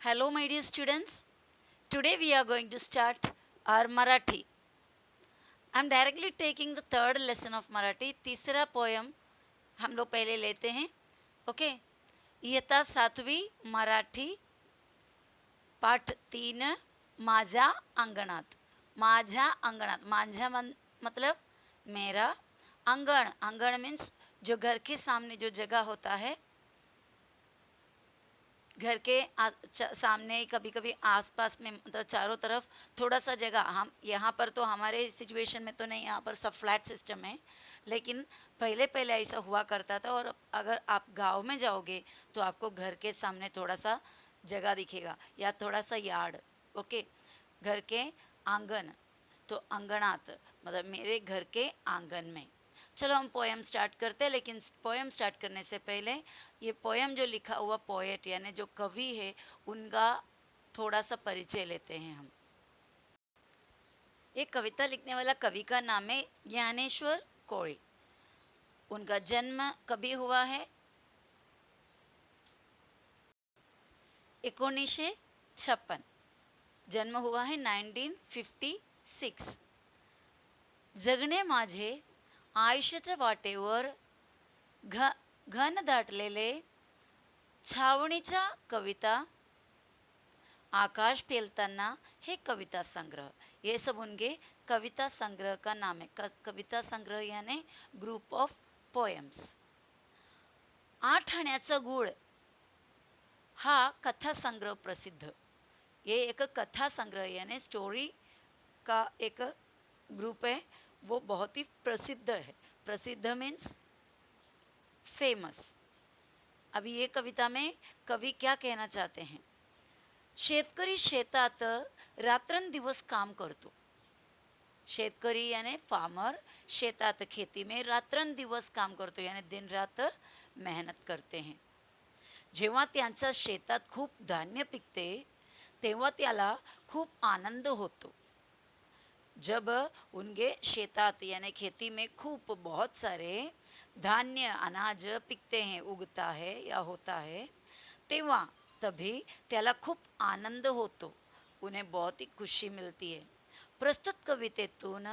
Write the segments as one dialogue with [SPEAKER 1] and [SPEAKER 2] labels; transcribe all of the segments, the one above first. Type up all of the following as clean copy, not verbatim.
[SPEAKER 1] Hello, my dear students. Today we are going to start our Marathi. I am directly taking the third lesson of Marathi. तीसरा poem हम लोग पहले लेते हैं. Okay. इयत्ता 7वी मराठी पाठ 3 माझ्या अंगणात. माझ्या अंगणात. माझ्या मतलब मेरा. अंगण. अंगण मीन्स जो घर के सामने जो जगह होता है, घर के सामने कभी कभी आसपास में, मतलब चारों तरफ थोड़ा सा जगह. हम यहाँ पर तो हमारे सिचुएशन में तो नहीं, यहाँ पर सब फ्लैट सिस्टम है, लेकिन पहले पहले ऐसा हुआ करता था. और अगर आप गांव में जाओगे तो आपको घर के सामने थोड़ा सा जगह दिखेगा या थोड़ा सा यार्ड. ओके. घर के आंगन, तो अंगणात मतलब मेरे घर के आंगन में. चलो हम पोएम स्टार्ट करते हैं, लेकिन पोएम स्टार्ट करने से पहले ये पोएम जो लिखा हुआ पोएट यानी जो कवि है उनका थोड़ा सा परिचय लेते हैं हम. ये कविता लिखने वाला कवि का नाम है ज्ञानेश्वर कोळी. उनका जन्म कभी हुआ है 1956. जन्म हुआ है 1956. जगणे माझे आयुष्याच्या वाटेवर घन दाटलेले छावणीच्या कविता आकाश पेलताना हे कविता संग्रह. ये सब उनके कविता संग्रह का नाम है. कविता संग्रह यानी ग्रुप ऑफ पोएम्स. आठ आण्याचा गुळ हा कथा संग्रह प्रसिद्ध. ये एक कथा संग्रह यानी स्टोरी का एक ग्रुप है, वो बहुत ही प्रसिद्ध है. प्रसिद्ध मीन्स फेमस. अभी ये कविता में कवि क्या कहना चाहते हैं. शेतकरी शेतात रात्रंदिवस काम करतो. शेतकरी यानी फार्मर शेतात खेती में रात्रंदिवस काम करतो यानी दिन रात मेहनत करते हैं. जेव्हा त्यांच्या शेतात खूप धान्य पिकते तेव्हा त्याला खूप आनंद होतो. जब उनके शेतात यानी खेती में खूब बहुत सारे धान्य अनाज पिकते हैं, उगता है या होता है, तेव्हा तभी त्याला खूप आनंद होतो, उन्हें बहुत ही खुशी मिलती है. प्रस्तुत कवितेतून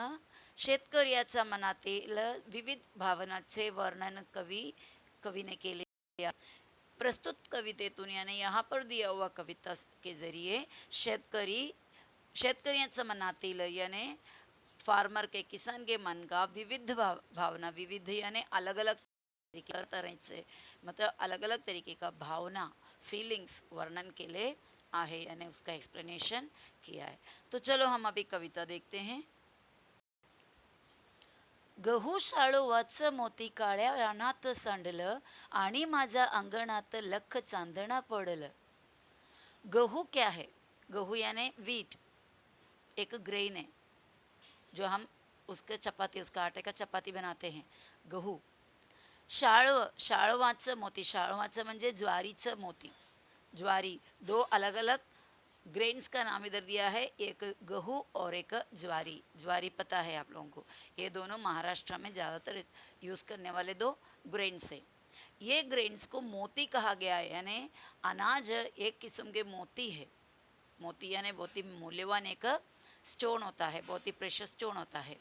[SPEAKER 1] शेतकऱ्याच्या मनातील विविध भावनाचे वर्णन कविने केले. प्रस्तुत कवितेतून यानी यहाँ पर दिया हुआ कविता के जरिए शेतकऱ्याचं मनातील यानी फार्मर के किसान के मन का विविध भावना, विविध यानी अलग अलग तरह से, मतलब अलग अलग तरीके का भावना फीलिंग्स वर्णन के लिए आहे यानी उसका एक्सप्लेनेशन किया है. तो चलो हम अभी कविता देखते हैं. गहू शाळवाचं मोती काळ्या रानात सांडलं आणि माझ्या अंगणात लख चांदणा पडलं. गहू क्या है. गहू यानी वीट, एक ग्रेन है जो हम उसके चपाती, उसका आटे का चपाती बनाते हैं. गहू. शाळवाचं मोती. शाळवाचं म्हणजे ज्वारीचं मोती. ज्वारी. दो अलग अलग ग्रेन्स का नाम इधर दिया है, एक गहू और एक ज्वारी. ज्वारी पता है आप लोगों को, ये दोनों महाराष्ट्र में ज़्यादातर यूज़ करने वाले दो ग्रेन्स है. ये ग्रेन्स को मोती कहा गया है यानी अनाज एक किस्म के मोती है. मोती यानी बहुत ही मूल्यवान एक स्टोन होता है, बहुत ही प्रेशियस स्टोन होता है.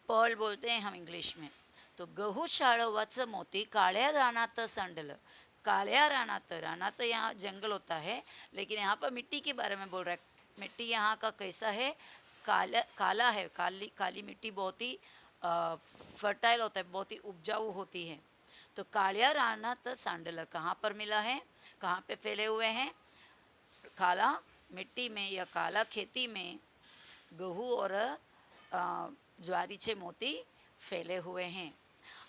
[SPEAKER 1] पर्ल बोलते हैं हम इंग्लिश में. तो गहू शाळवाचं मोती काळ्या रानात सांडलं. काल्या रानात. रानात यहाँ जंगल होता है, लेकिन यहाँ पर मिट्टी के बारे में बोल रहा है. मिट्टी यहाँ का कैसा है, काला है. काली मिट्टी बहुत ही फर्टाइल होता है, बहुत ही उपजाऊ होती है. तो काल्या रानात सांडलं कहाँ पर मिला है, कहाँ पे फैले हुए हैं. काला मिट्टी में या काला खेती में गहू और ज्वारीचे मोती फैले हुए हैं.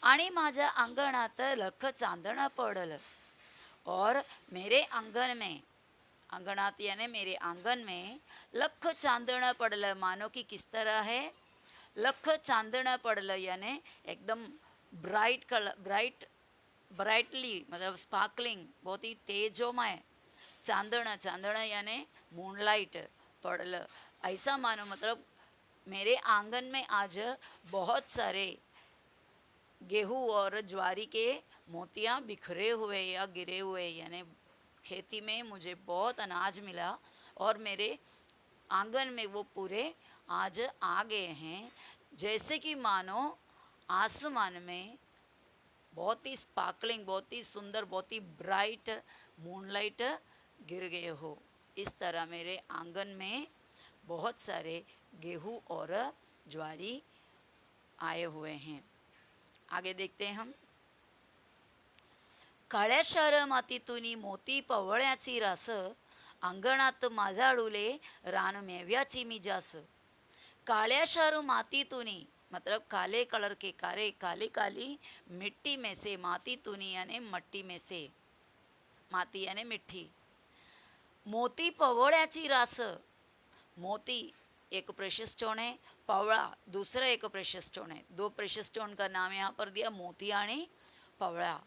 [SPEAKER 1] आणि माझ्या अंगणात लख चांदणं पडलं. और मेरे आंगन में, अंगणात यानी मेरे आंगन में लख चांदणं पडलं. मानो कि किस तरह है. लख चांदणं पडलं यानी एकदम ब्राइट कलर, ब्राइटली मतलब स्पार्कलिंग, बहुत ही तेजोमय. चांदणं. चांदणं यानी मूनलाइट. पडलं ऐसा मानो, मतलब मेरे आंगन में आज बहुत सारे गेहूँ और ज्वारी के मोतियाँ बिखरे हुए या गिरे हुए यानी खेती में मुझे बहुत अनाज मिला और मेरे आंगन में वो पूरे आज आ गए हैं, जैसे कि मानो आसमान में बहुत ही स्पार्कलिंग, बहुत ही सुंदर, बहुत ही ब्राइट मूनलाइट गिर गए हो। इस तरह मेरे आंगन में बहुत सारे गेहूं और ज्वारी आए हुए हैं। आगे देखते हैं हम। काळ्या शहर मातीतूनी मोती पवळ्याची रास, अंगणात माझाडुले रान मेव्याची मी जास। काळ्या शहर मातीतूनी मतलब काले कलर के, काले काली काली मिट्टी में से, मातीतूनी यानी मट्टी में से, माती यानी मिट्टी। मोती पवळ्याची रास, मोती एक प्रेशियस स्टोन है, पवड़ा दूसरा एक प्रेशियस स्टोन है। दो प्रेशियस स्टोन का नाम यहाँ पर दिया, मोती आणि पवड़ा।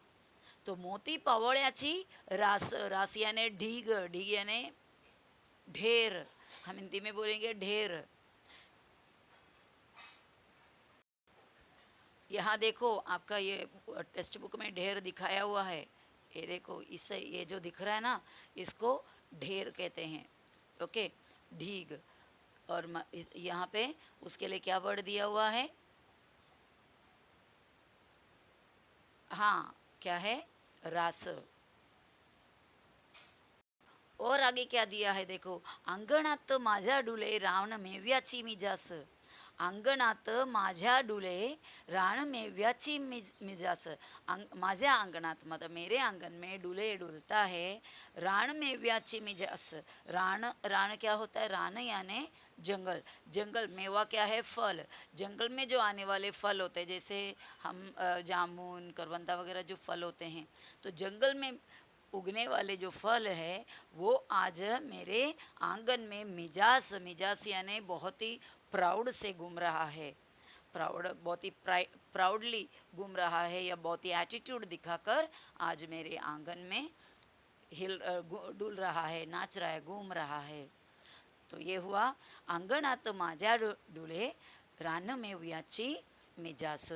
[SPEAKER 1] तो मोती पवळ्याची रास, रास यानी ढीग, ढीग यानी ढेर, हम हिंदी में बोलेंगे ढेर। यहाँ देखो आपका ये टेक्स्ट बुक में ढेर दिखाया हुआ है, ये देखो, इससे ये जो दिख रहा है ना, इसको ढेर कहते हैं। ओके, ढीग। और यहाँ पे उसके लिए क्या वर्ड दिया हुआ है? हाँ, क्या है? रास। और आगे क्या दिया है देखो, अंगणात माझ्या डुले रावण मेव्याची मी जास। अंगणात माझ्या डुले रान मेव्याची मिजास। माझ्या अंगणात मतलब मेरे आंगन में डुले डुलता है रान मेव्याची मिजास। रान, रान क्या होता है? रान यानी जंगल, जंगल, मेवा क्या है? फल। जंगल में जो आने वाले फल होते हैं, जैसे हम जामुन, करवंदा वगैरह जो फल होते हैं, तो जंगल में उगने वाले जो फल है वो आज मेरे आंगन में मिजास, मिजास यानी बहुत ही प्राउड से घूम रहा है, प्राउड, बहुत ही प्राउडली घूम रहा है, या बहुत ही एटीट्यूड दिखाकर आज मेरे आंगन में हिल डुल रहा है, नाच रहा है, घूम रहा है। तो ये हुआ अंगणात माझ्या डुले रान मेव्याची मिजास।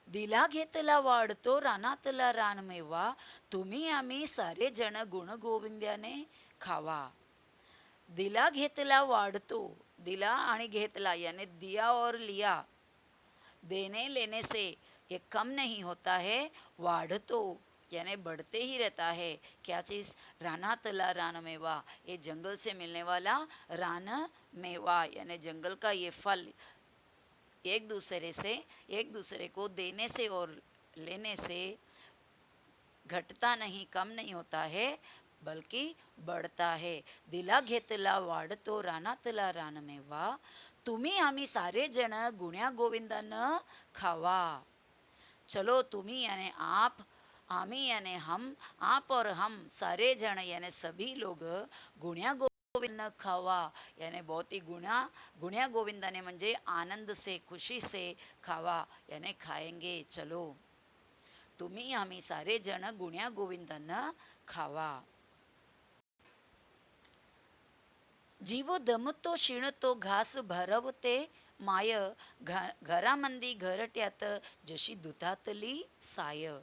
[SPEAKER 1] दिला घेतला वाढतो रानातला रानमेवा, तुम्ही आम्ही सारे जण गुण गोविंद्याने खावा। दिला घेतला वाढतो, दिला आणि घेतला यानी दिया और लिया, देने लेने से ये कम नहीं होता है, वाढतो यानी बढ़ते ही रहता है। क्या चीज़? रानातला रान मेवा, ये जंगल से मिलने वाला रान मेवा यानी जंगल का ये फल एक दूसरे से, एक दूसरे को देने से और लेने से घटता नहीं, कम नहीं होता है, बल्कि बढ़ता है। दिला घेतला वाढतो रानातला रानमेवा, तुम्ही आम्ही सारे जण गुण्या गोविंदानं खावा। चलो, तुम्ही यानी आप, आम्ही यानी हम, आप और हम सारे जण यानी सभी लोग गुण्या गोविंद खावा यानी बहुत ही गुण्या गोविंदाने म्हणजे आनंद से, खुशी से खावा यानी खाएंगे। चलो, तुम्ही आम्ही सारे जण गुण्या गोविंदानं खावा। जीव दमतो शिणतो घास भरवते माय, घरामंदी घरट्यात जशी दुधातली साय।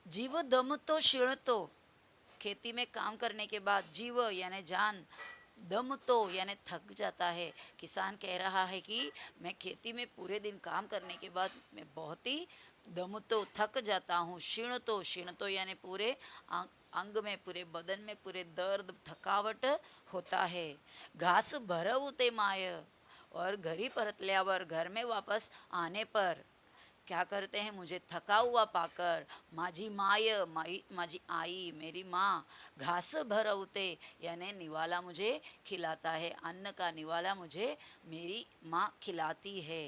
[SPEAKER 1] जीव दमतो शिणतो, खेती में काम करने के बाद जीव यानी जान, दम तो यानी थक जाता है। किसान कह रहा है कि मैं खेती में पूरे दिन काम करने के बाद मैं बहुत ही दम तो थक जाता हूँ। क्षीण तो यानी पूरे अंग में, पूरे बदन में पूरे दर्द, थकावट होता है। घास भरवते माय, और घरी परतल्यावर, घर में वापस आने पर क्या करते हैं? मुझे थका हुआ पाकर माझी माय, माझी आई, मेरी माँ घास भरवते यानी निवाला मुझे खिलाता है, अन्न का निवाला मुझे मेरी माँ खिलाती है।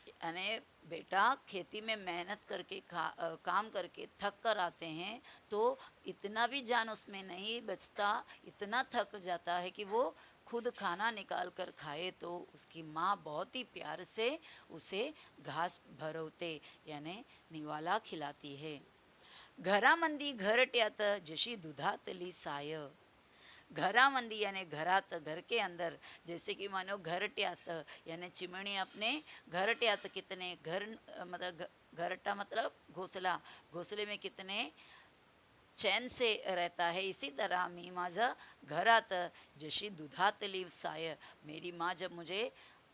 [SPEAKER 1] यानी बेटा खेती में मेहनत करके काम करके थक कर आते हैं तो इतना भी जान उसमें नहीं बचता, इतना थक जाता है कि वो खुद खाना निकाल कर खाए तो उसकी माँ बहुत ही प्यार से उसे घास भरवते यानी निवाला खिलाती है। घरामंदी घरट्यात जशी दुधातली साय, घरामंदी यानी घरात, घर के अंदर, जैसे कि मानो घरट्यात यानी चिमनी अपने घरट्यात, कितने घर मतलब घरटा मतलब घोंसला, घोंसले में कितने चैन से रहता है, इसी तरह मी माझं घरात जशी दुधातली साय, मेरी माँ जब मुझे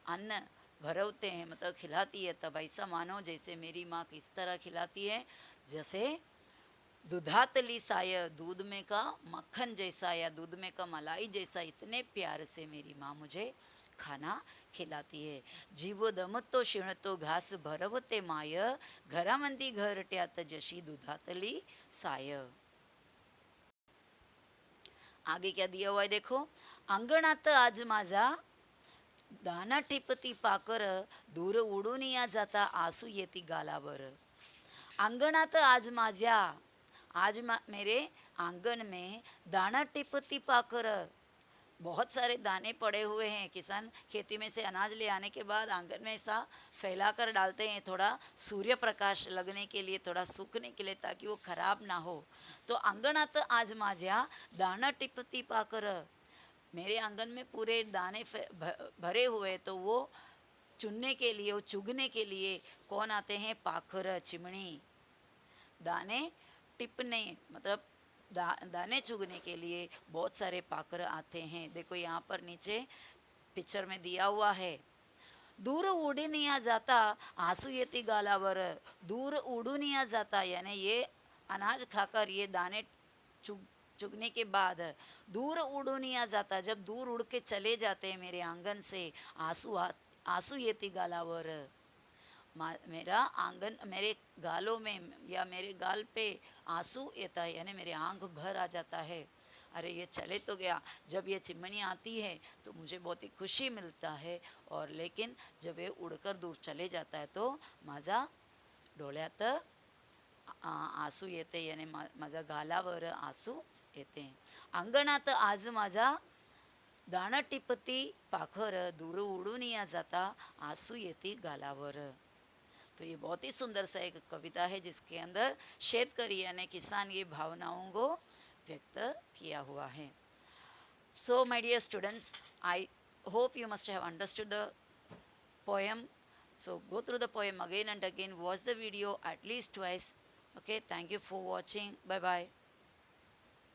[SPEAKER 1] अन्न भरवते हैं मतलब खिलाती है, तब ऐसा मानो जैसे मेरी माँ किस तरह खिलाती है, जैसे दुधातली साय, दूध में का मक्खन जैसा या दूध में का मलाई जैसा इतने प्यार से मेरी माँ मुझे खाना खिलाती है. जीव दमतो शिणतो घास भरवते माय, घरामंदी घरट्यात जशी दुधातली साय. आगे क्या दिया हुआ है देखो. अंगणात आज माझा दाना टिपती पाकर, दूर उडून या जाता आसू येती गालावर. अंगणात आज माझ्या, मेरे आंगन में दाना टिपती पाकर, बहुत सारे दाने पड़े हुए हैं. किसान खेती में से अनाज ले आने के बाद आंगन में ऐसा फैला कर डालते हैं, थोड़ा सूर्य प्रकाश लगने के लिए, थोड़ा सूखने के लिए, ताकि वो खराब ना हो. तो अंगणात आज माझ्या दाना टिपती पाकर, मेरे आंगन में पूरे दाने भरे हुए, तो वो चुनने के लिए, वो चुगने के लिए कौन आते हैं? पाखर, चिमनी. दाने टिपने मतलब दाने चुगने के लिए बहुत सारे पाखर आते हैं. देखो यहाँ पर नीचे पिक्चर में दिया हुआ है. दूर उडून या जाता आंसू येती गालावर. दूर उडून या जाता यानी ये अनाज खाकर ये दाने चुगने के बाद दूर उड़ून या जाता, जब दूर उड़ के चले जाते हैं मेरे आंगन से, आंसू येती गालावर. मेरा आंगन, मेरे गालों में या मेरे गाल पे आंसू येता है, यानी मेरे आंख भर आ जाता है. अरे ये चले तो गया. जब ये चिमनी आती है तो मुझे बहुत ही खुशी मिलता है, और लेकिन जब ये उड़कर दूर चले जाता है तो माझा डोळ्यात आंसू येते, यानी माझ्या गालावर आंसू येते. अंगणात आज माझा दाणं टिपती पाखर, दूर उडून या जाता आंसू येती गालावर. तो ये बहुत ही सुंदर सा एक कविता है, जिसके अंदर शेतकरी यानी किसान ये भावनाओं को व्यक्त किया हुआ है. So my dear students, I hope you must have understood the poem. So go through the poem again and again, watch the video at least twice. Okay, thank you for watching. Bye bye.